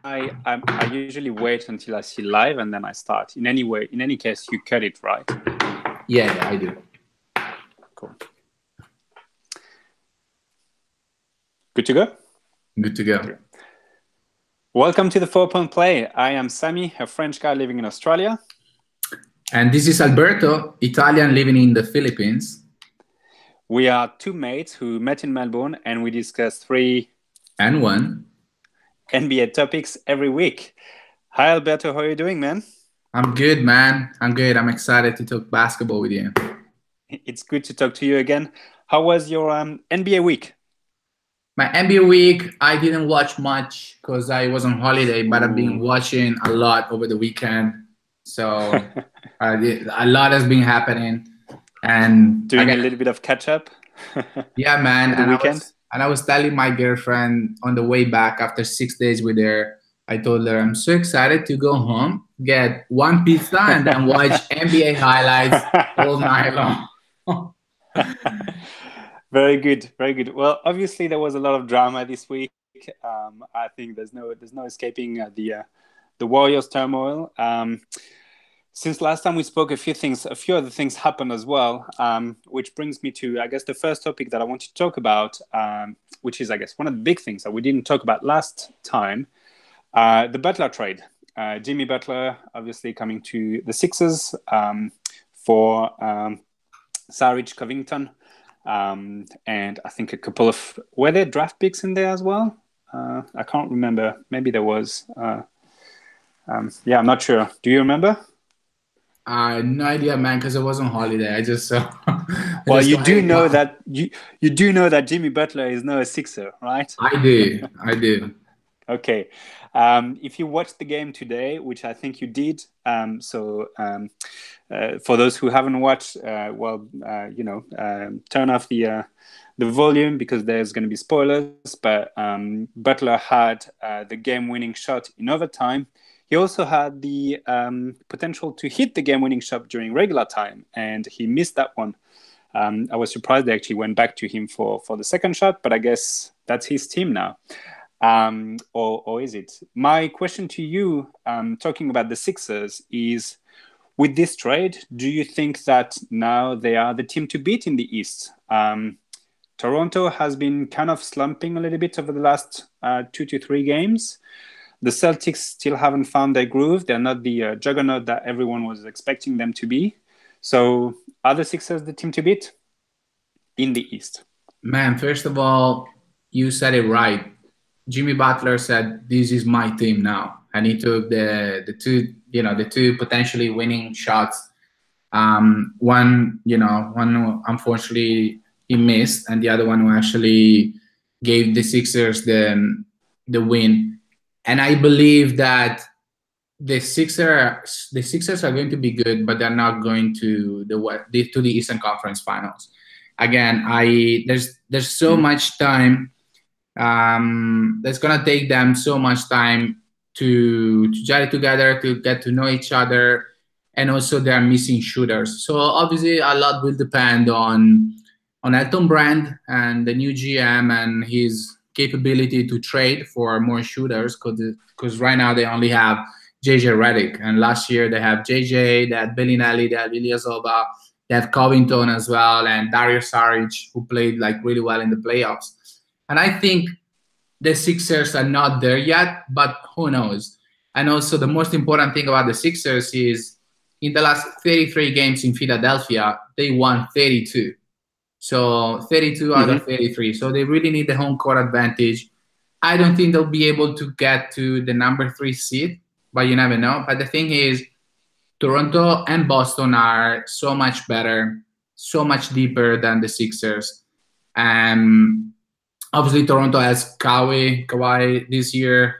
I usually wait until I see live and then I start. In any case, you cut it, right? Yeah, I do. Cool. Good to go? Good to go. Welcome to the 4-Point Play. I am Samy, a French guy living in Australia. And this is Alberto, Italian living in the Philippines. We are two mates who met in Melbourne and we discuss 3 and 1 NBA topics every week. Hi, Alberto. How are you doing, man? I'm good, man. I'm good. I'm excited to talk basketball with you. It's good to talk to you again. How was your NBA week? My NBA week, I didn't watch much because I was on holiday, but I've been watching a lot over the weekend. So a lot has been happening. And doing a little bit of catch up. Yeah, man. The weekend. I was telling my girlfriend on the way back after 6 days with her, I told her I'm so excited to go home, get one pizza, and then watch NBA highlights all night long. Very good, very good. Well, obviously there was a lot of drama this week. I think there's no escaping the Warriors turmoil. Since last time we spoke, a few other things happened as well, which brings me to, I guess, the first topic that I want to talk about, which is, I guess, one of the big things that we didn't talk about last time, the Butler trade. Jimmy Butler, obviously, coming to the Sixers for Saric Covington, and I think a couple of, were there draft picks in there as well? I can't remember. Maybe there was. Yeah, I'm not sure. Do you remember? No idea, man, because I was on holiday. I just well, you do know that you do know that Jimmy Butler is now a Sixer, right? I do. Okay. If you watched the game today, which I think you did, for those who haven't watched, turn off the volume because there's going to be spoilers. But Butler had the game-winning shot in overtime. He also had the potential to hit the game-winning shot during regular time, and he missed that one. I was surprised they actually went back to him for the second shot, but I guess that's his team now. Or is it? My question to you, talking about the Sixers, is with this trade, do you think that now they are the team to beat in the East? Toronto has been kind of slumping a little bit over the last 2 to 3 games. The Celtics still haven't found their groove. They're not the juggernaut that everyone was expecting them to be. So are the Sixers the team to beat in the East? Man, first of all, you said it right. Jimmy Butler said, "This is my team now," and he took the two potentially winning shots. One unfortunately he missed, and the other one who actually gave the Sixers the win. And I believe that the Sixers are going to be good, but they're not going to the Eastern Conference Finals. Again, there's so much time. It's gonna take them so much time to gel together, to get to know each other, and also they're missing shooters. So obviously a lot will depend on Elton Brand and the new GM and his capability to trade for more shooters, because right now they only have JJ Redick, and last year they have JJ, they had Bellinelli, they had Ilyasova, they have Covington as well, and Dario Saric, who played like really well in the playoffs. And I think the Sixers are not there yet, but who knows? And also the most important thing about the Sixers is in the last 33 games in Philadelphia, they won 32. So 32 out of 33. So they really need the home court advantage. I don't think they'll be able to get to the number 3 seed, but you never know. But the thing is, Toronto and Boston are so much better, so much deeper than the Sixers. And obviously Toronto has Kawhi this year.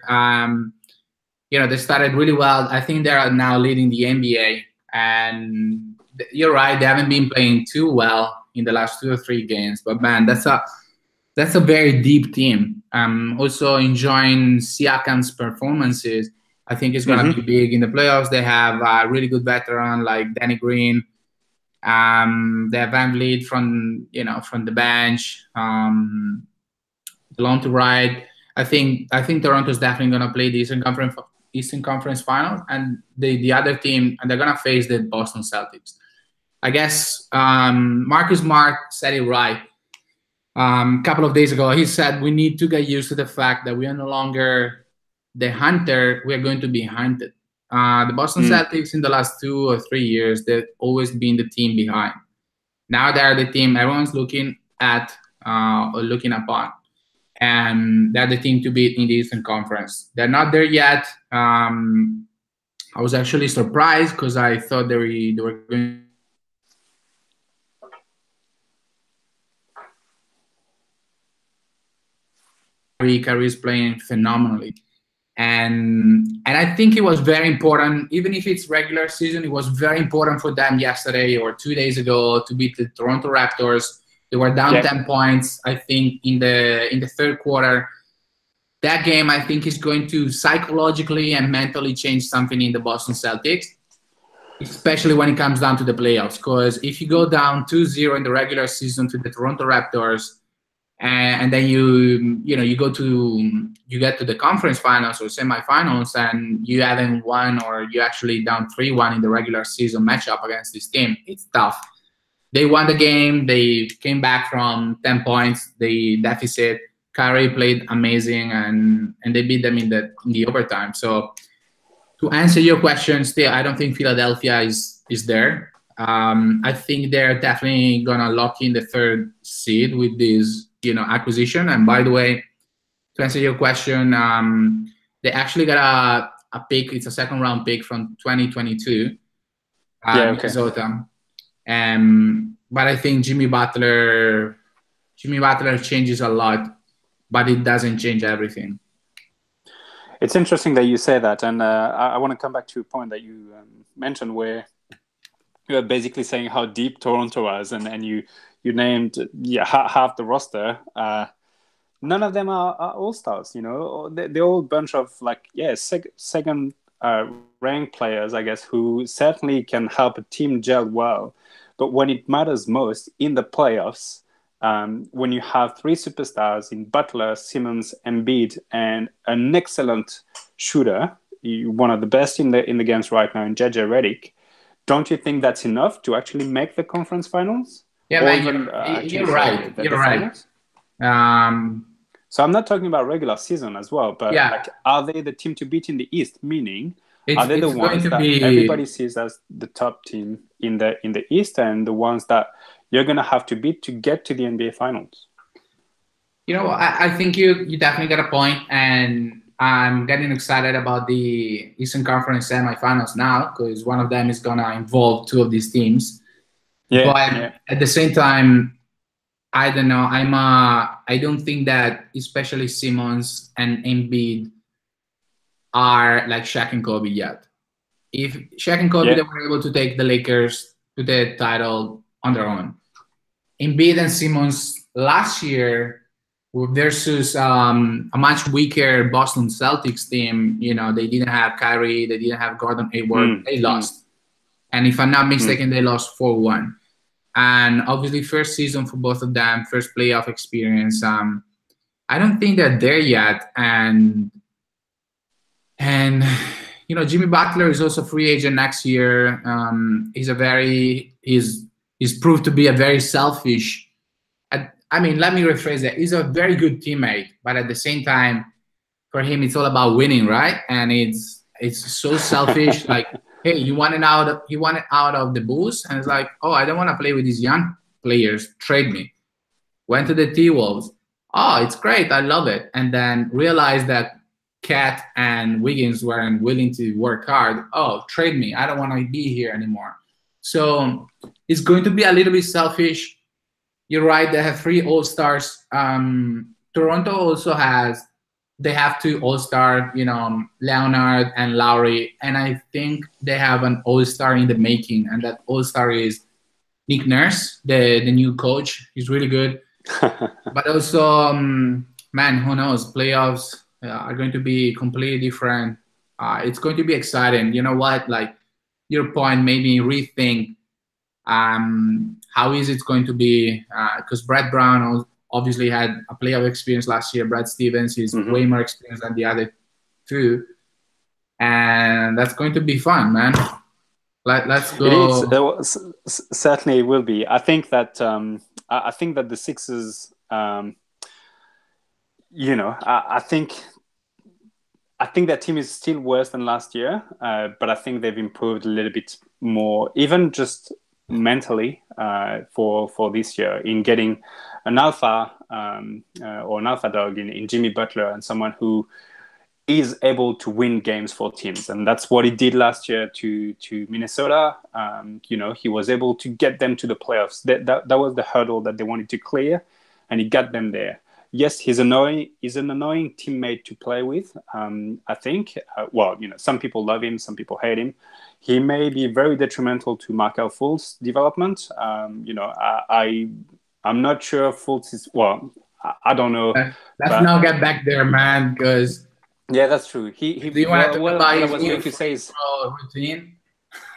They started really well. I think they are now leading the NBA. And you're right, they haven't been playing too well in the last 2 or 3 games. But man, that's a very deep team. Also enjoying Siakam's performances. I think it's gonna be big in the playoffs. They have a really good veteran like Danny Green. They have Van Vliet from the bench. Along to right. I think Toronto's definitely gonna play the Eastern Conference Final, and the other team, and they're gonna face the Boston Celtics. I guess Marcus Smart said it right. A couple of days ago, he said we need to get used to the fact that we are no longer the hunter, we are going to be hunted. The Boston Celtics in the last 2 or 3 years, they've always been the team behind. Now they're the team everyone's looking at or looking upon. And they're the team to beat in the Eastern Conference. They're not there yet. I was actually surprised because I thought they were going. Kyrie is playing phenomenally, and I think it was very important. Even if it's regular season, it was very important for them yesterday or 2 days ago to beat the Toronto Raptors. They were down 10 points, I think, in the third quarter. That game, I think, is going to psychologically and mentally change something in the Boston Celtics, especially when it comes down to the playoffs. Because if you go down 2-0 in the regular season to the Toronto Raptors, and then you get to the conference finals or semifinals, and you haven't won, or you actually down 3-1 in the regular season matchup against this team, it's tough. They won the game. They came back from 10 points, the deficit. Kyrie played amazing, and they beat them in the overtime. So to answer your question, still, I don't think Philadelphia is there. I think they're definitely gonna lock in the third seed with this, acquisition. And by the way, to answer your question, they actually got a pick. It's a second round pick from 2022, Minnesota. But I think Jimmy Butler changes a lot, but it doesn't change everything. It's interesting that you say that, and I want to come back to a point that you mentioned where you were basically saying how deep Toronto was, and you named half the roster. None of them are all-stars, They're all a bunch of second ranked players, I guess, who certainly can help a team gel well. But when it matters most in the playoffs, when you have three superstars in Butler, Simmons, Embiid, and an excellent shooter, one of the best in the games right now in JJ Redick, don't you think that's enough to actually make the conference finals? Yeah, man, you're right. You're right. So I'm not talking about regular season as well, but are they the team to beat in the East? Meaning, are they the ones that everybody sees as the top team in the East, and the ones that you're going to have to beat to get to the NBA Finals? I think you definitely got a point, and I'm getting excited about the Eastern Conference semifinals now, because one of them is going to involve two of these teams. But at the same time, I don't know. I don't think that especially Simmons and Embiid are like Shaq and Kobe yet. If Shaq and Kobe they were able to take the Lakers to the title on their own, Embiid and Simmons last year versus a much weaker Boston Celtics team, they didn't have Kyrie, they didn't have Gordon Hayward, they lost. And if I'm not mistaken, they lost 4-1. And obviously, first season for both of them, first playoff experience. I don't think they're there yet. And Jimmy Butler is also free agent next year. He's proved to be a very selfish. Let me rephrase that. He's a very good teammate, but at the same time, for him, it's all about winning, right? And it's so selfish. Like, hey, he wanted out of the Bulls, and it's like, oh, I don't want to play with these young players. Trade me. Went to the T-Wolves. Oh, it's great. I love it. And then realized that Cat and Wiggins weren't willing to work hard. Oh, trade me. I don't want to be here anymore. So it's going to be a little bit selfish. You're right. They have 3 All-Stars. Toronto also they have 2 All-Star, Leonard and Lowry. And I think they have an All-Star in the making. And that All-Star is Nick Nurse, the new coach. He's really good. But also, who knows? Playoffs are going to be completely different. It's going to be exciting. You know what? Like your point made me rethink how is it going to be? Because Brett Brown obviously had a playoff experience last year. Brad Stevens is way more experienced than the other two, and that's going to be fun, man. Let's go. It is. Certainly, it will be. I think that I think that the Sixers. I think that team is still worse than last year, but I think they've improved a little bit more, even just mentally, for this year in getting an alpha or an alpha dog in Jimmy Butler, and someone who is able to win games for teams, and that's what he did last year to Minnesota. He was able to get them to the playoffs. That was the hurdle that they wanted to clear, and he got them there. Yes, he's an annoying teammate to play with. I think. Some people love him, some people hate him. He may be very detrimental to Markelle Fultz's development. I'm not sure Fultz is. Well, I don't know. Let's not get back there, man, because. Yeah, that's true. Do you want to talk about what I was going to say is routine?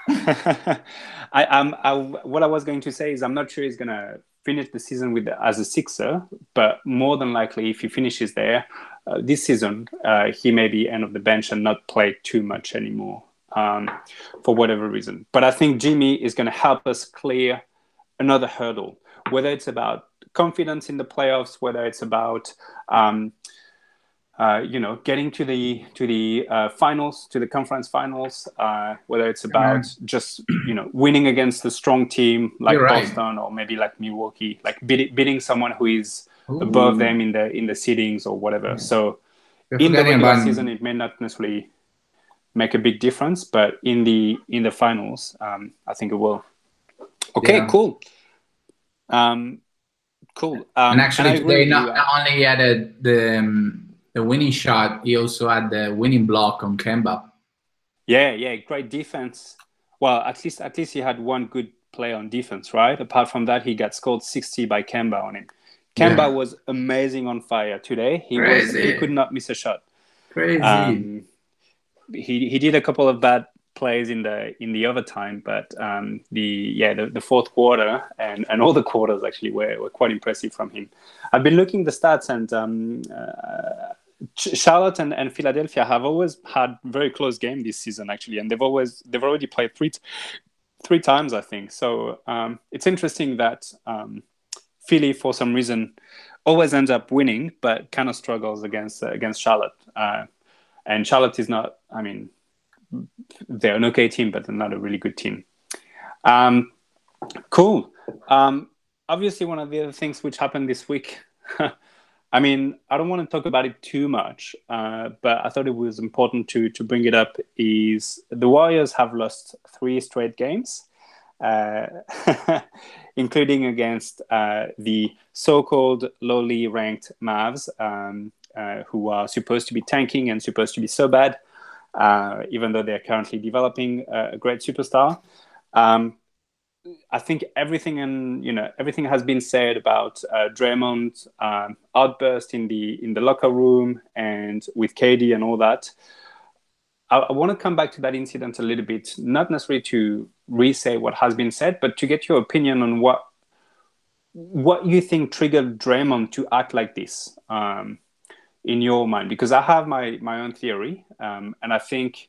What I was going to say is I'm not sure he's going to finish the season as a Sixer, but more than likely, if he finishes there this season, he may be end of the bench and not play too much anymore for whatever reason. But I think Jimmy is going to help us clear another hurdle, whether it's about confidence in the playoffs, whether it's about getting to the finals, to the conference finals, whether it's about just winning against a strong team like Boston or maybe like Milwaukee, like beating someone who is above them in the seedings or whatever. Yeah. So in the regular season, it may not necessarily make a big difference, but in the finals, I think it will. Okay, cool. Cool. And actually, today not only he had the winning shot, he also had the winning block on Kemba. Yeah, great defense. Well, at least he had one good play on defense, right? Apart from that, he got scored 60 by Kemba on him. Kemba was amazing on fire today. He could not miss a shot. Crazy. He did a couple of bad plays in the overtime, but the fourth quarter and all the quarters actually were quite impressive from him. I've been looking the stats, and Charlotte and Philadelphia have always had very close game this season actually, and they've already played three times, I think. So it's interesting that Philly for some reason always ends up winning, but kind of struggles against Charlotte. And Charlotte is not. I mean, they're an okay team, but they're not a really good team. Cool. Obviously, one of the other things which happened this week. I mean, I don't want to talk about it too much, but I thought it was important to bring it up, is the Warriors have lost 3 straight games, including against the so-called lowly ranked Mavs, who are supposed to be tanking and supposed to be so bad, even though they're currently developing a great superstar. I think everything has been said about Draymond's outburst in the locker room and with KD and all that. I want to come back to that incident a little bit, not necessarily to re-say what has been said, but to get your opinion on what you think triggered Draymond to act like this in your mind. Because I have my own theory, and I think,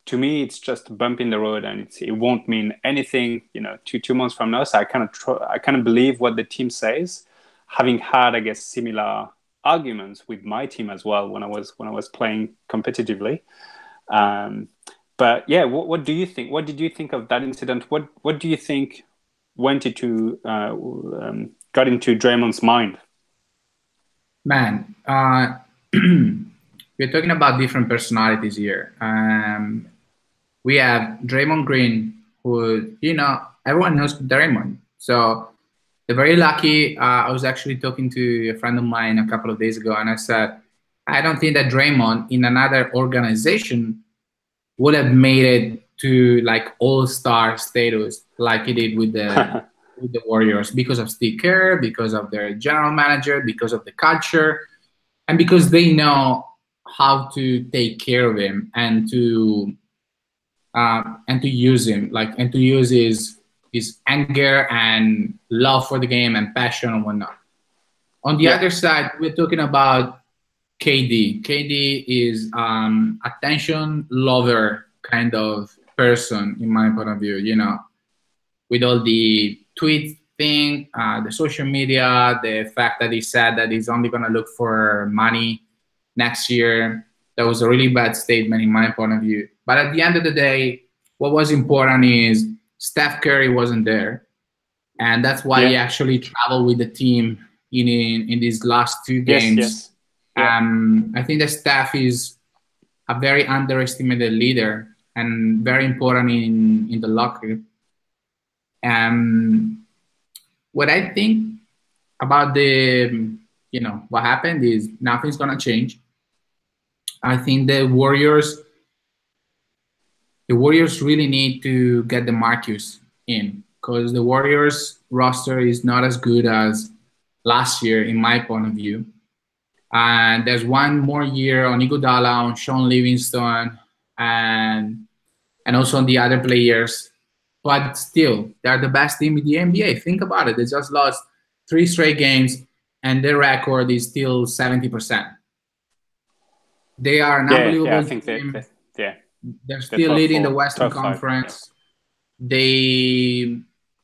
to me, it's just a bump in the road, and it won't mean anything. 2 months from now, so I kind of believe what the team says, having had, I guess, similar arguments with my team as well when I was playing competitively. But yeah, what do you think? What did you think of that incident? What do you think got into Draymond's mind? Man, we're talking about different personalities here. We have Draymond Green, who, everyone knows Draymond. So they're very lucky. I was actually talking to a friend of mine a couple of days ago, and I said, I don't think that Draymond in another organization would have made it to like all-star status like he did with the with the Warriors, because of Steve Kerr, because of their general manager, because of the culture, and because they know how to take care of him and to use him, and to use his anger and love for the game and passion and whatnot. On the Yeah, other side, we're talking about KD. KD is attention lover kind of person, in my point of view. You know, with all the tweet thing, the social media, the fact that he said that he's only gonna look for money next year. That was a really bad statement in my point of view. But at the end of the day, what was important is Steph Curry wasn't there, and that's why he yeah, actually traveled with the team in these last two yes, games. yes, yeah, I think that Steph is a very underestimated leader and very important in the locker. Um, what I think about what happened is nothing's gonna change. I think the Warriors really need to get the Marcus in because the Warriors roster is not as good as last year, in my point of view. And there's one more year on Iguodala, on Sean Livingston, and also on the other players. But still, they're the best team in the NBA. Think about it. They just lost 3 straight games, and their record is still 70%. They are an yeah. I unbelievable think team. yeah, They're they're still top leading the four, Western top five. Yeah, Conference. They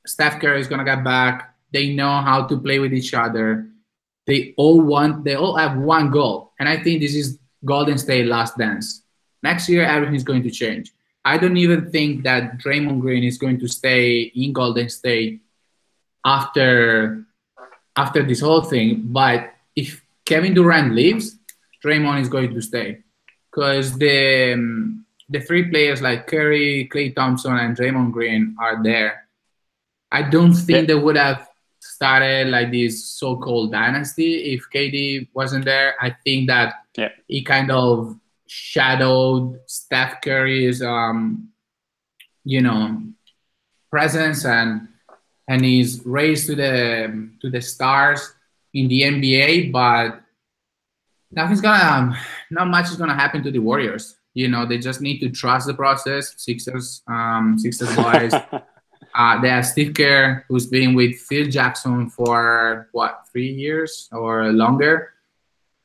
Steph Curry is gonna get back. They know how to play with each other. They all have one goal. And I think this is Golden State last dance. Next year everything's going to change. I don't even think that Draymond Green is going to stay in Golden State after this whole thing. But if Kevin Durant leaves, Draymond is going to stay. Because the 3 players like Curry, Klay Thompson, and Draymond Green are there. I don't yeah, think they would have started like this so-called dynasty if KD wasn't there. I think that yeah, he kind of shadowed Steph Curry's, presence and he's raised to the stars in the NBA. But not much is gonna happen to the Warriors. They just need to trust the process. Sixers boys. They have Steve Kerr, who's been with Phil Jackson for 3 years or longer,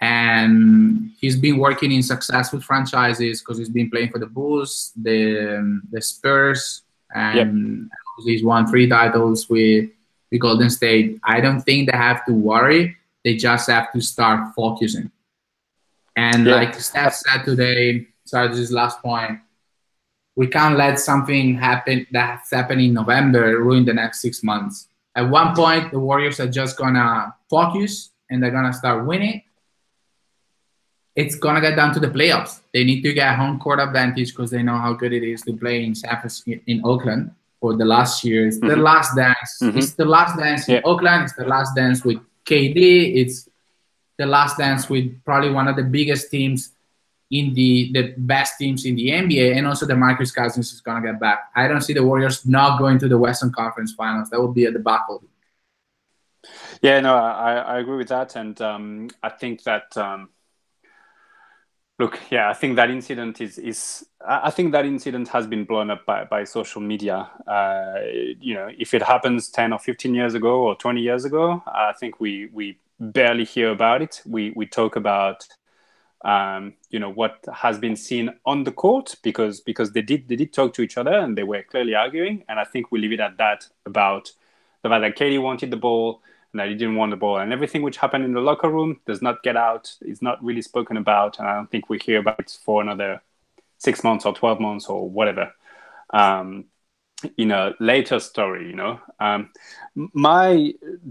and he's been working in successful franchises because he's been playing for the Bulls, the Spurs, yeah, and he's won 3 titles with Golden State. I don't think they have to worry. They just have to start focusing. And yeah. like Steph said today, sorry, this is last point. We can't let something happen that's happening in November ruin the next 6 months. At one point, the Warriors are just gonna focus and they're gonna start winning. It's gonna get down to the playoffs. They need to get home court advantage because they know how good it is to play in San Francisco, in Oakland for the last year. It's the last dance. It's the last dance in Oakland. It's the last dance with KD. It's the last dance with probably one of the biggest teams in the best teams in the NBA, and also the Marcus Cousins is gonna get back. I don't see the Warriors not going to the Western Conference Finals. That would be a debacle. Yeah, no, I agree with that, and I think that look, yeah, I think that incident I think that incident has been blown up by social media. If it happens 10 or 15 years ago or 20 years ago, I think we barely hear about it. We talk about what has been seen on the court because they did talk to each other and they were clearly arguing. And I think we leave it at that about the fact that Katie wanted the ball and that he didn't want the ball, and everything which happened in the locker room does not get out. It's not really spoken about, and I don't think we hear about it for another 6 months or 12 months or whatever. Later story.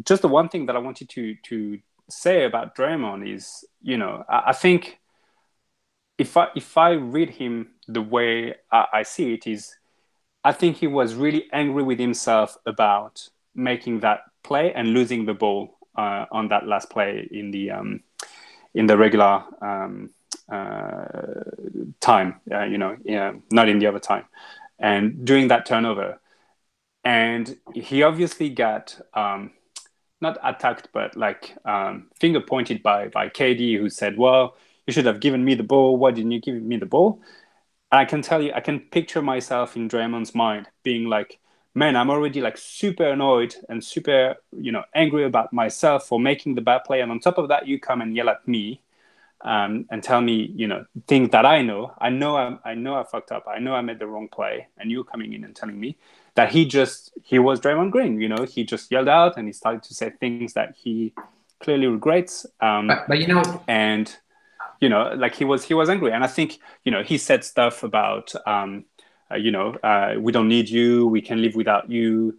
Just the one thing that I wanted to say about Draymond is, I think if I read him the way I see it is, I think he was really angry with himself about making that play and losing the ball on that last play in the regular time, not in the overtime, and doing that turnover. And he obviously got not attacked, but like finger pointed by KD, who said, "Well, you should have given me the ball. Why didn't you give me the ball?" And I can tell you, I can picture myself in Draymond's mind being like, man, I'm already like super annoyed and super, angry about myself for making the bad play. And on top of that, you come and yell at me, and tell me, things that I know. I know I fucked up. I know I made the wrong play. And you coming in and telling me that he was Draymond Green. He just yelled out and he started to say things that he clearly regrets. But and like he was angry. And I think he said stuff about we don't need you, we can live without you,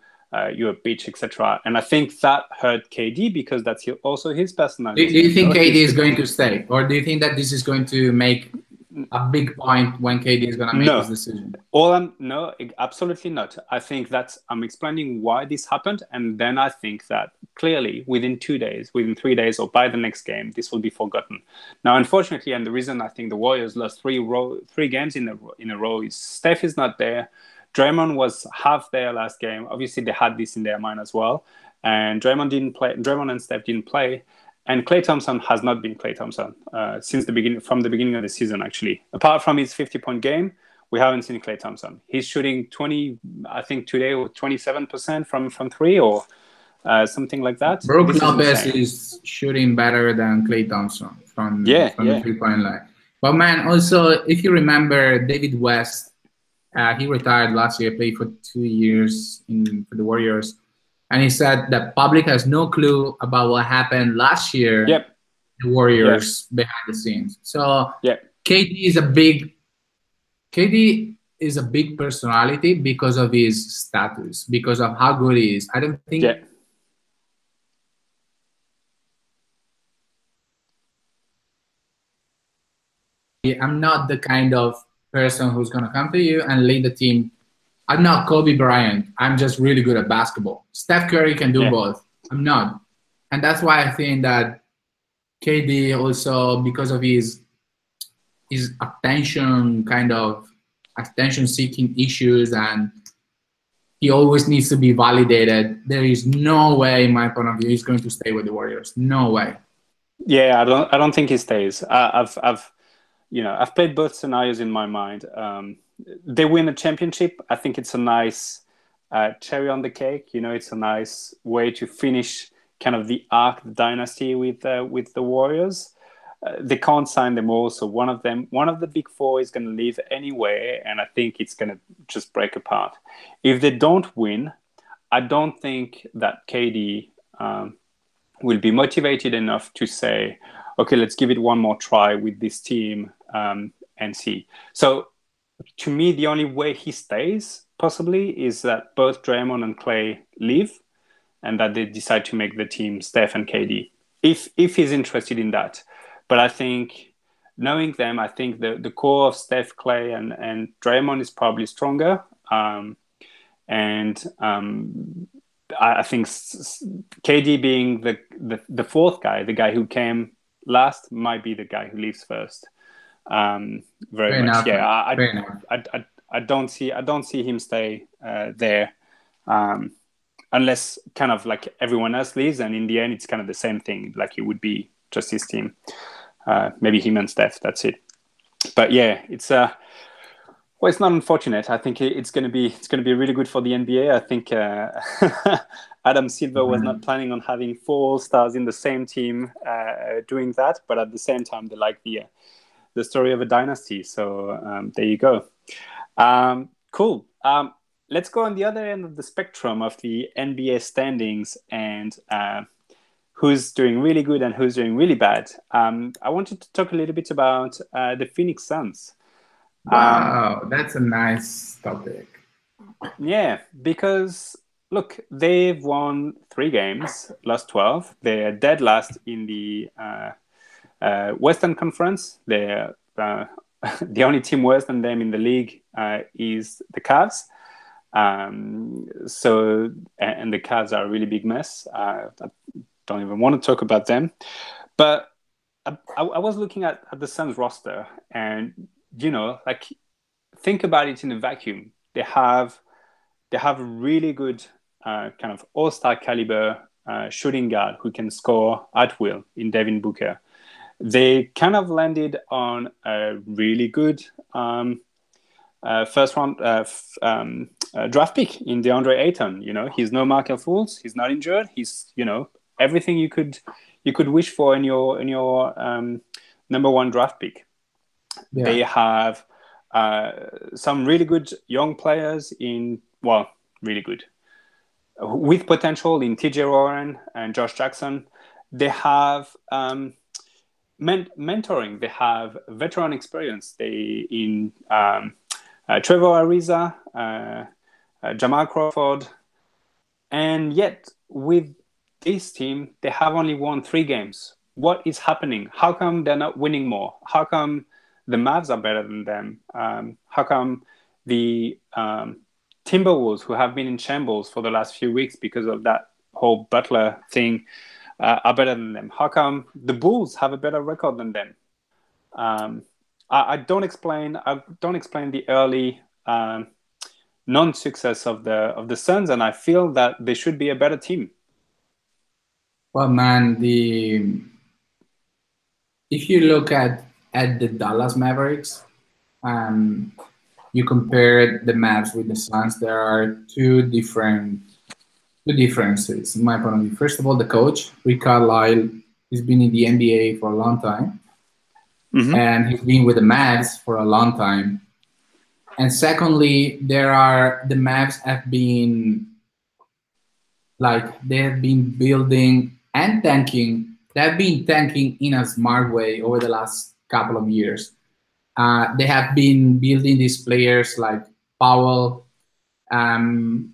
you're a bitch, etc. And I think that hurt KD because that's also his personality. Do you think KD is going to stay, or do you think that this is going to make a big point when KD is going to make his decision? No, absolutely not. I think I'm explaining why this happened, and then I think that clearly within 2 days, within 3 days, or by the next game, this will be forgotten. Now, unfortunately, and the reason I think the Warriors lost three games in a row is Steph is not there. Draymond was half there last game. Obviously, they had this in their mind as well, and Draymond didn't play. Draymond and Steph didn't play. And Klay Thompson has not been Klay Thompson from the beginning of the season, actually. Apart from his 50-point game, we haven't seen Klay Thompson. He's shooting 20, I think today, or 27% from three, or something like that. Brook Lopez is shooting better than Klay Thompson from the 3-point line. But man, also, if you remember David West, he retired last year, played for 2 years for the Warriors. And he said that public has no clue about what happened last year. Yep. The Warriors behind the scenes. So KD is a big personality because of his status, because of how good he is. I don't think. I'm not the kind of person who's gonna come to you and lead the team. I'm not Kobe Bryant. I'm just really good at basketball. Steph Curry can do both. I'm not. And that's why I think that KD also, because of his attention-seeking issues, and he always needs to be validated, there is no way, in my point of view, he's going to stay with the Warriors. No way. Yeah, I don't think he stays. I've played both scenarios in my mind. They win a championship. I think it's a nice cherry on the cake. It's a nice way to finish kind of the arc, the dynasty with the Warriors. They can't sign them all, so one of the big four is going to leave anyway, and I think it's going to just break apart. If they don't win, I don't think that KD will be motivated enough to say, okay, let's give it one more try with this team and see. So to me, the only way he stays possibly is that both Draymond and Klay leave, and that they decide to make the team Steph and KD, if he's interested in that. But I think, knowing them, I think the core of Steph, Klay, and Draymond is probably stronger. I think KD being the fourth guy, the guy who came last, might be the guy who leaves first. Very much. I don't see him stay there, unless kind of like everyone else leaves, and in the end it's kind of the same thing, like it would be just his team, maybe him and Steph, that's it. But yeah, it's not unfortunate. I think it's going to be really good for the NBA. I think Adam Silver was not planning on having 4 All-Stars in the same team doing that, but at the same time they like the story of a dynasty. So there you go. Cool. Let's go on the other end of the spectrum of the NBA standings and who's doing really good and who's doing really bad. I wanted to talk a little bit about the Phoenix Suns. Wow, that's a nice topic. Yeah, because look, they've won 3 games, lost 12. They're dead last in the Western Conference. They're the only team worse than them in the league is the Cavs. And the Cavs are a really big mess. I don't even want to talk about them. But I was looking at the Suns roster, and like, think about it in a vacuum. They have a really good kind of all-star caliber shooting guard who can score at will in Devin Booker. They kind of landed on a really good first round draft pick in DeAndre Ayton. He's no Markel Fultz. He's not injured. He's everything you could wish for in your number one draft pick. Yeah. They have some really good young players really good with potential in TJ Warren and Josh Jackson. They have mentoring. They have veteran experience. Trevor Ariza, Jamal Crawford, and yet with this team, they have only won 3 games. What is happening? How come they're not winning more? How come the Mavs are better than them? How come the Timberwolves, who have been in shambles for the last few weeks because of that whole Butler thing, are better than them? How come the Bulls have a better record than them? I don't explain the early non-success of the Suns, and I feel that they should be a better team. Well, man, if you look at the Dallas Mavericks, you compare the Mavs with the Suns, there are two differences in my point of view. First of all, the coach, Rick Carlisle, he's been in the NBA for a long time, and he's been with the Mavs for a long time. And secondly, the Mavs have been they have been building and tanking. They have been tanking in a smart way over the last couple of years. They have been building these players like Powell, who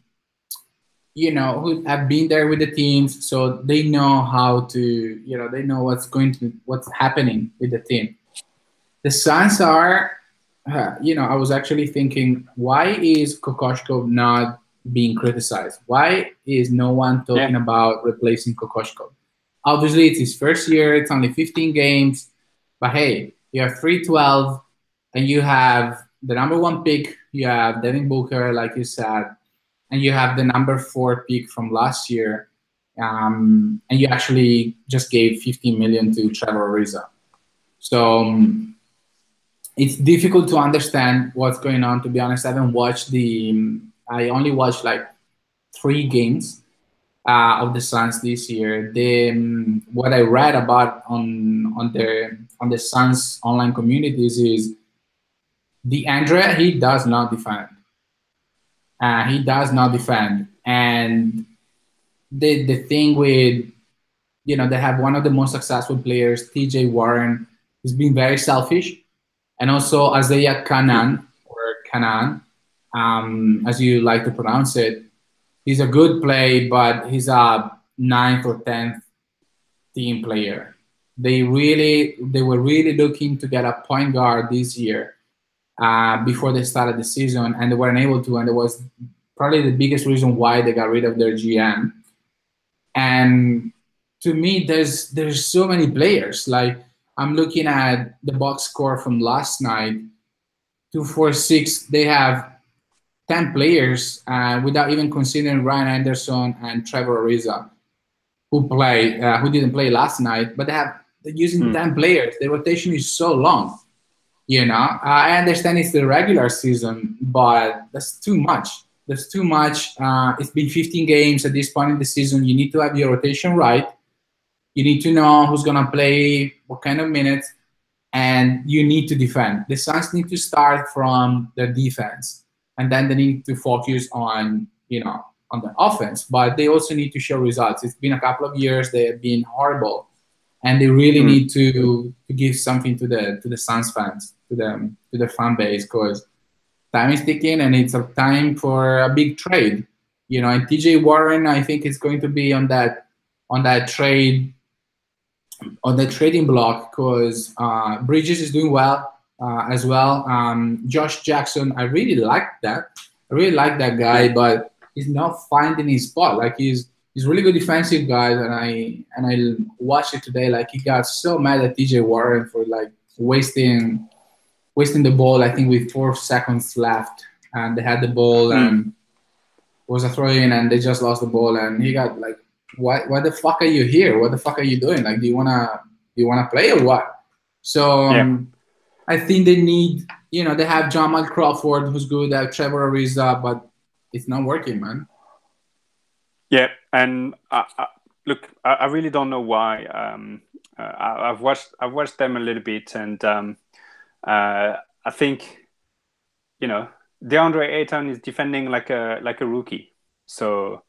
have been there with the teams, so they know how to, they know what's happening with the team. The Suns are, I was actually thinking, why is Kokoschkov not being criticized? Why is no one talking about replacing Kokoschkov? Obviously, it's his first year. It's only 15 games. But hey, you have 3-12, and you have the number 1 pick. You have Devin Booker, like you said, and you have the number 4 pick from last year. And you actually just gave $15 million to Trevor Ariza. So it's difficult to understand what's going on, to be honest. I only watched like 3 games of the Suns this year. What I read about on the Suns online communities is DeAndre, he does not defend. And the thing with, they have one of the most successful players, TJ Warren, he's been very selfish. And also Isaiah Canaan, as you like to pronounce it, he's a good player, but he's a 9th or 10th team player. They were really looking to get a point guard this year before they started the season, and they weren't able to, and it was probably the biggest reason why they got rid of their GM. And to me, there's so many players. Like, I'm looking at the box score from last night, 246. They have 10 players without even considering Ryan Anderson and Trevor Ariza, who didn't play last night, but they're using 10 players. The rotation is so long. I understand it's the regular season, but that's too much. It's been 15 games at this point in the season. You need to have your rotation right. You need to know who's going to play, what kind of minutes, and you need to defend. The Suns need to start from their defense, and then they need to focus on the offense. But they also need to show results. It's been a couple of years. They have been horrible, and they really need to give something to the Suns fans, to their fan base, because time is ticking, and it's a time for a big trade. And TJ Warren, I think, is going to be on that trade. On the trading block, because Bridges is doing well as well. Josh Jackson, I really like that. I really like that guy, but he's not finding his spot. Like, he's a really good defensive guy, and I watched it today. Like, he got so mad at TJ Warren for like wasting the ball. I think with 4 seconds left, and they had the ball and it was a throw-in, and they just lost the ball, and he got like, why the fuck are you here? What the fuck are you doing? Like, do you wanna play or what? So I think they need, they have Jamal Crawford, who's good, they have Trevor Ariza, but it's not working, man. Yeah, and look, I really don't know why. I've watched them a little bit, and I think, DeAndre Ayton is defending like a rookie. So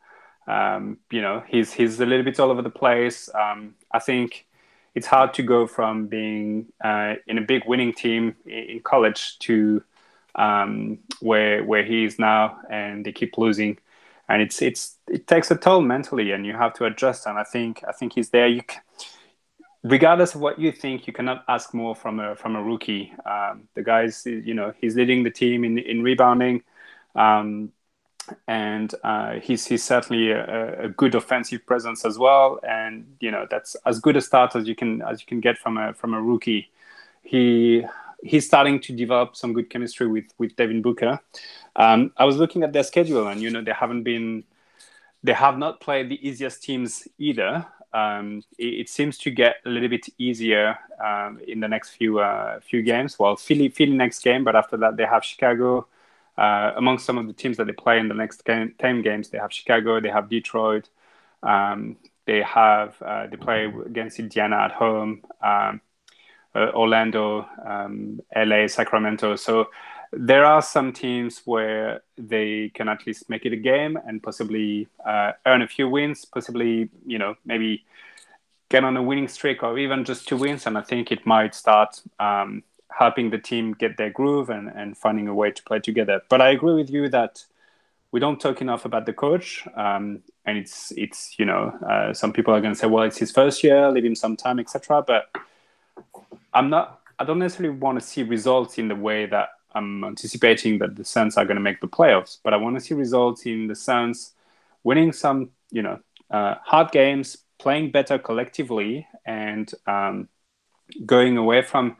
he's a little bit all over the place. I think it's hard to go from being in a big winning team in college to where he is now, and they keep losing, and it takes a toll mentally, and you have to adjust. And I think he's there. Regardless of what you think, you cannot ask more from a rookie. The guy's, he's leading the team in rebounding, and he's certainly a good offensive presence as well. And that's as good a start as you can get from a rookie. He's starting to develop some good chemistry with Devin Booker. I was looking at their schedule, and they have not played the easiest teams either. It seems to get a little bit easier in the next few games. Well, Philly next game, but after that they have Chicago. Among some of the teams that they play in the next 10 games, they have Chicago, they have Detroit, they play against Indiana at home, Orlando, LA, Sacramento. So there are some teams where they can at least make it a game and possibly earn a few wins, possibly, maybe get on a winning streak or even just 2 wins. And I think it might start helping the team get their groove and finding a way to play together. But I agree with you that we don't talk enough about the coach. And it's some people are going to say, well, it's his first year, leave him some time, etc. But I don't necessarily want to see results in the way that I'm anticipating that the Suns are going to make the playoffs, but I want to see results in the Suns winning some, hard games, playing better collectively, and going away from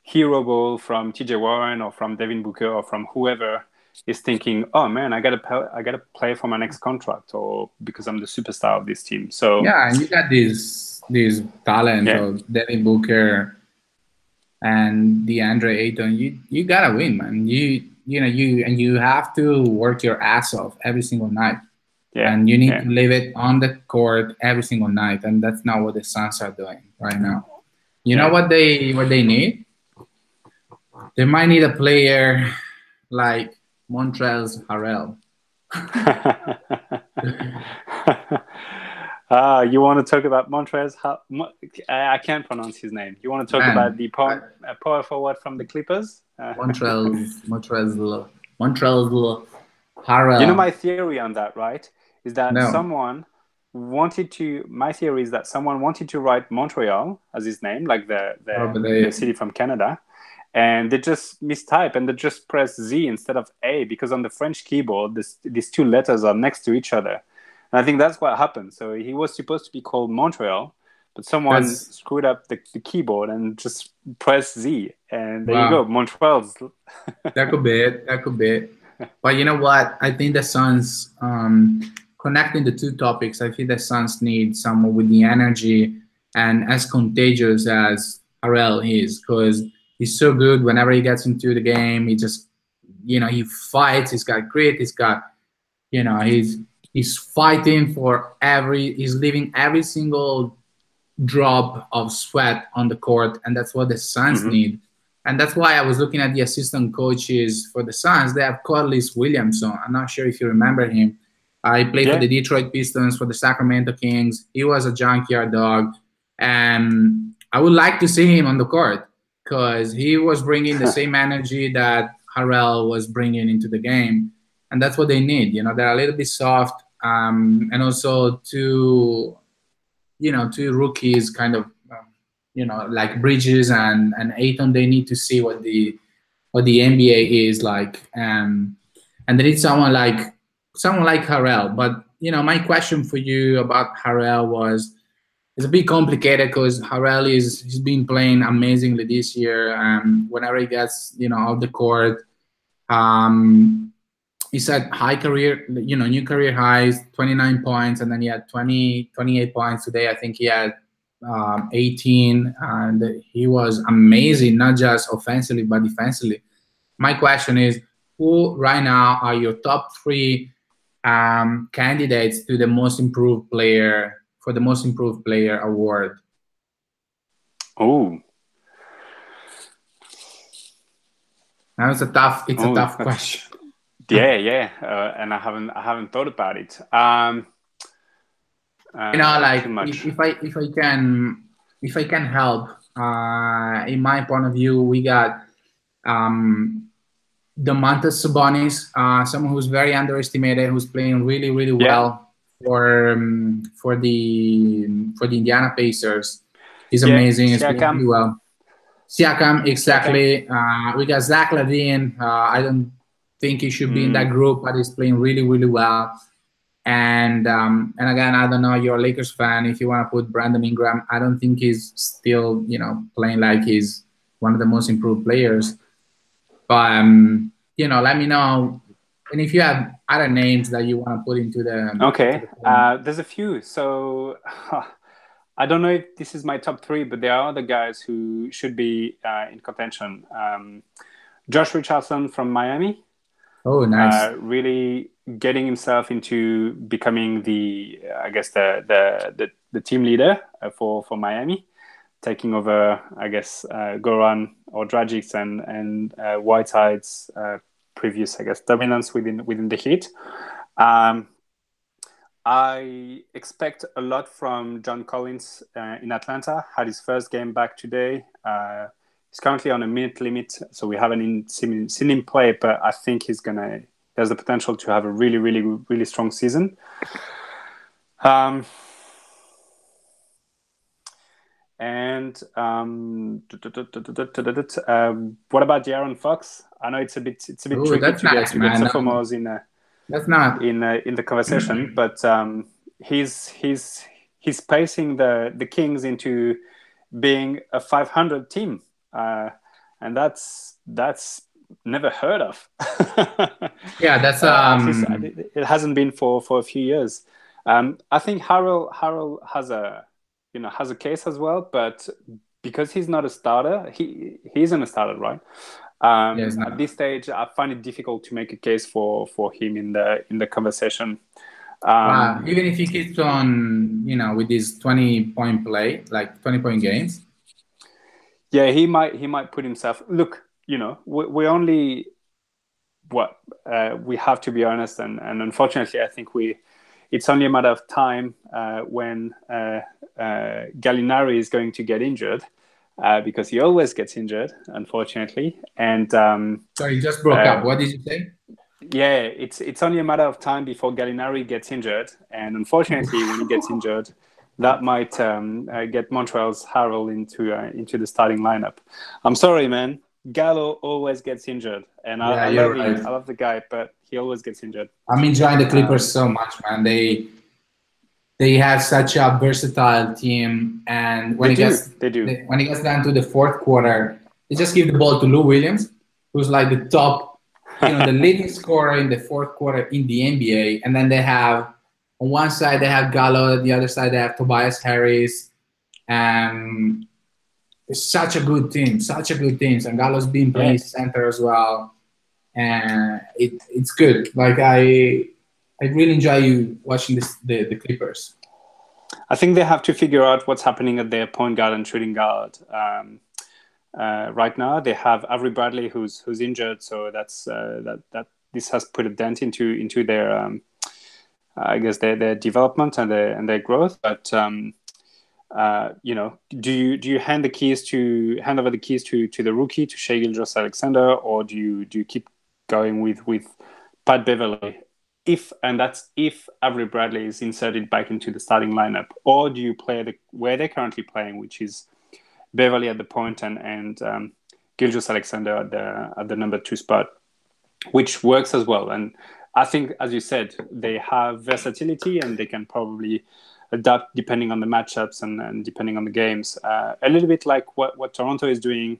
hero ball from TJ Warren or from Devin Booker or from whoever is thinking, oh man, I gotta play for my next contract, or because I'm the superstar of this team. So yeah, and you got this talent of Devin Booker and DeAndre Ayton. You gotta win, man. You have to work your ass off every single night. Yeah, and you need to leave it on the court every single night, and that's not what the Suns are doing right now. You know what they need? They might need a player like Montrezl Harrell. You want to talk about Montrezl? I can't pronounce his name. You want to talk about the power forward from the Clippers? Montrezl Harrell. You know my theory on that, right? Is that someone wanted to write Montreal as his name, like the city from Canada, and they just mistype and they just press Z instead of A, because on the French keyboard these 2 letters are next to each other. And I think that's what happened. So he was supposed to be called Montreal, but someone screwed up the keyboard and just pressed Z, and there you go, Montreal. That could be it. But you know what? I think the Suns, connecting the 2 topics, I think the Suns need someone with the energy and as contagious as Harrell is, because he's so good whenever he gets into the game. He just, he fights. He's got grit. He's got, he's fighting he's leaving every single drop of sweat on the court, and that's what the Suns need. And that's why I was looking at the assistant coaches for the Suns. They have Corliss Williamson. I'm not sure if you remember him. He played for the Detroit Pistons, for the Sacramento Kings. He was a junkyard dog. And I would like to see him on the court, because he was bringing the same energy that Harrell was bringing into the game. And that's what they need. They're a little bit soft. And also 2 rookies kind of, like Bridges and Ayton, they need to see what the NBA is like. And they need someone like Harrell. But, my question for you about Harrell it's a bit complicated, because Harrell he's been playing amazingly this year. Whenever he gets, off the court, he's at new career highs, 29 points, and then he had 28 points today. I think he had 18, and he was amazing, not just offensively but defensively. My question is, who right now are your top 3 candidates to the most improved player for the most improved player award? Oh, Now it's a tough question. yeah, and I haven't thought about it. Like too much. if I can help, in my point of view, we got Domantas Sabonis, someone who's very underestimated, who's playing really, really well for the Indiana Pacers. He's amazing. He's playing really well. Siakam, exactly. We got Zach LaVine. I don't think he should be in that group, but he's playing really, really well. And again, I don't know, you're a Lakers fan. If you want to put Brandon Ingram, I don't think he's still, playing like he's one of the most improved players. But let me know. And if you have other names that you want to put into the there's a few. So I don't know if this is my top 3, but there are other guys who should be in contention. Josh Richardson from Miami. Oh, nice. Really getting himself into becoming the team leader for Miami, taking over, I guess, Goran or Dragic's and Whiteside's previous, I guess, dominance within the Heat. I expect a lot from John Collins in Atlanta. Had his first game back today. He's currently on a minute limit, so we haven't seen him play, but I think there's the potential to have a really, really, really strong season. And what about De'Aaron Fox? I know it's a bit tricky to get sophomores in the conversation, but he's pacing the Kings into being a 500 team, and that's never heard of. That's it hasn't been for a few years. I think Harrell has a case as well, but because he's not a starter, he isn't a starter, right? At this stage, I find it difficult to make a case for him in the conversation. Even if he keeps on, with his 20-point play, like 20-point games. Yeah, he might put himself. Look, we only we have to be honest, and unfortunately, I think it's only a matter of time when Gallinari is going to get injured. Because he always gets injured, unfortunately. And sorry, you just broke up. What did you say? Yeah, it's only a matter of time before Gallinari gets injured, and unfortunately, when he gets injured, that might get Montrezl Harrell into the starting lineup. I'm sorry, man. Gallo always gets injured, and I love him. I love the guy, but he always gets injured. I'm enjoying the Clippers so much, man. They have such a versatile team, and when it gets down to the fourth quarter, they just give the ball to Lou Williams, who's like the top, the leading scorer in the fourth quarter in the NBA. And then they have, on one side they have Gallo, on the other side they have Tobias Harris, and it's such a good team. And Gallo's been playing center as well, and it's good. Like I really enjoy watching the Clippers. I think they have to figure out what's happening at their point guard and shooting guard. Right now, they have Avery Bradley who's injured, so that's that this has put a dent into their I guess their development and their growth. But do you hand over the keys to the rookie, to Shai Gilgeous-Alexander, or do you keep going with Pat Beverley? If Avery Bradley is inserted back into the starting lineup, or do you play where they're currently playing, which is Beverley at the point and Gilgeous-Alexander at the number 2 spot, which works as well. And I think, as you said, they have versatility and they can probably adapt depending on the matchups and depending on the games. A little bit like what Toronto is doing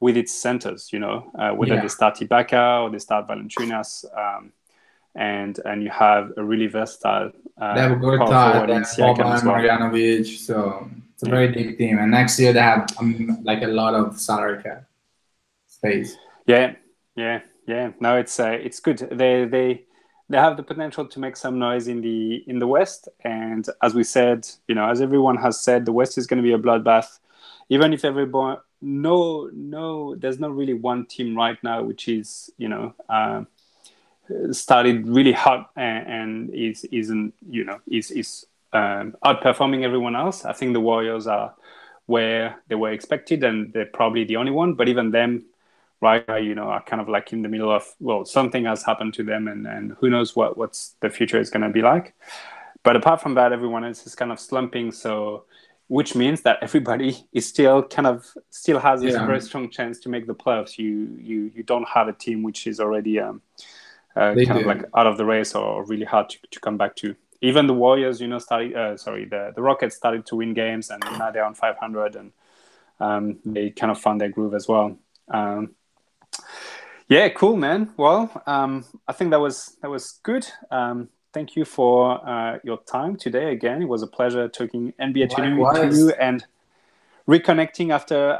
with its centers, whether they start Ibaka or they start Valanciunas. And you have a really versatile they have Gortat, they have Boban Marjanovic, so it's a very big team. And next year they have like a lot of salary cap space. Yeah. No, it's good. they have the potential to make some noise in the West. And as we said, as everyone has said, the West is going to be a bloodbath. Even if everyone, there's not really one team right now which is, started really hot and is outperforming everyone else. I think the Warriors are where they were expected, and they're probably the only one. But even them, right now, are kind of like in the middle of, well, something has happened to them, and who knows what's the future is going to be like. But apart from that, everyone else is kind of slumping. So, which means that everybody is still has a very strong chance to make the playoffs. You don't have a team which is already kind of like out of the race or really hard to come back to. Even the Warriors, the Rockets started to win games, and now they're on 500, and they kind of found their groove as well. Yeah, cool, man. Well, I think that was good. Thank you for your time today. Again, it was a pleasure talking NBA to you and reconnecting after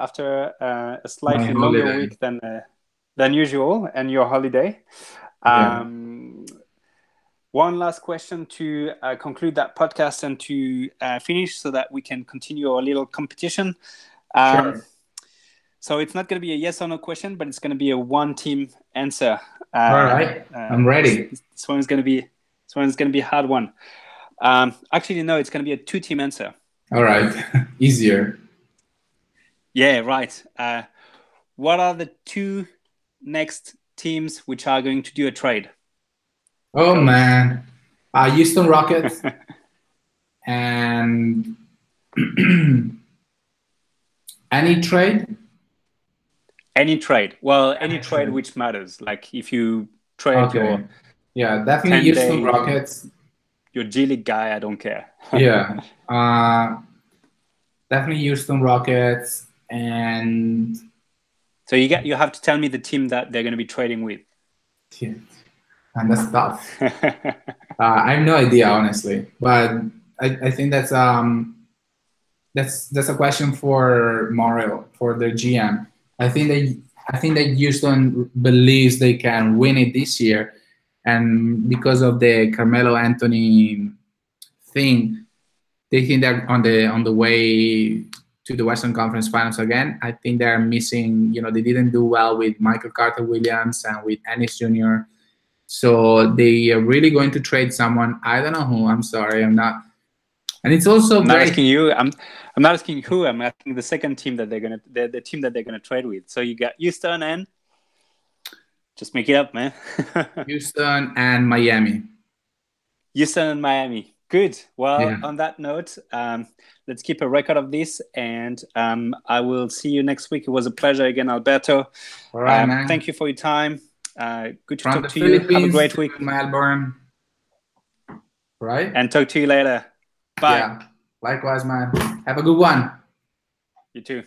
a slightly longer week than usual and your holiday. One last question to conclude that podcast and to finish, so that we can continue our little competition. Sure. So it's not going to be a yes or no question, but it's going to be a one-team answer. All right, I'm ready. This one's going to be a hard one. Actually, no, it's going to be a two-team answer. All right, easier. Yeah, right. What are the two next teams which are going to do a trade? Oh, man. Houston Rockets and any trade? Any trade. Well, any trade which matters. Like if you trade your... Yeah, definitely Houston Rockets. Your G League guy, I don't care. Yeah. Definitely Houston Rockets. And... So you have to tell me the team that they're going to be trading with. Yeah. And that's tough. I have no idea, honestly, but I think that's a question for Morel, for the GM. I think that Houston believes they can win it this year, and because of the Carmelo Anthony thing, they think they're on the way to the Western Conference Finals again. I think they're missing. They didn't do well with Michael Carter Williams and with Ennis Jr. So they are really going to trade someone. I don't know who. I'm sorry, I'm not. And it's also I'm not asking you. I'm not asking who. I'm asking the second team that the team that they're gonna trade with. So you got Houston and just make it up, man. Houston and Miami. Houston and Miami. Good. Well, on that note, let's keep a record of this, and I will see you next week. It was a pleasure again, Alberto. All right, man. Thank you for your time. Good to From talk to you. Have a great week. Melbourne. Right? And talk to you later. Bye. Yeah. Likewise, man. Have a good one. You too.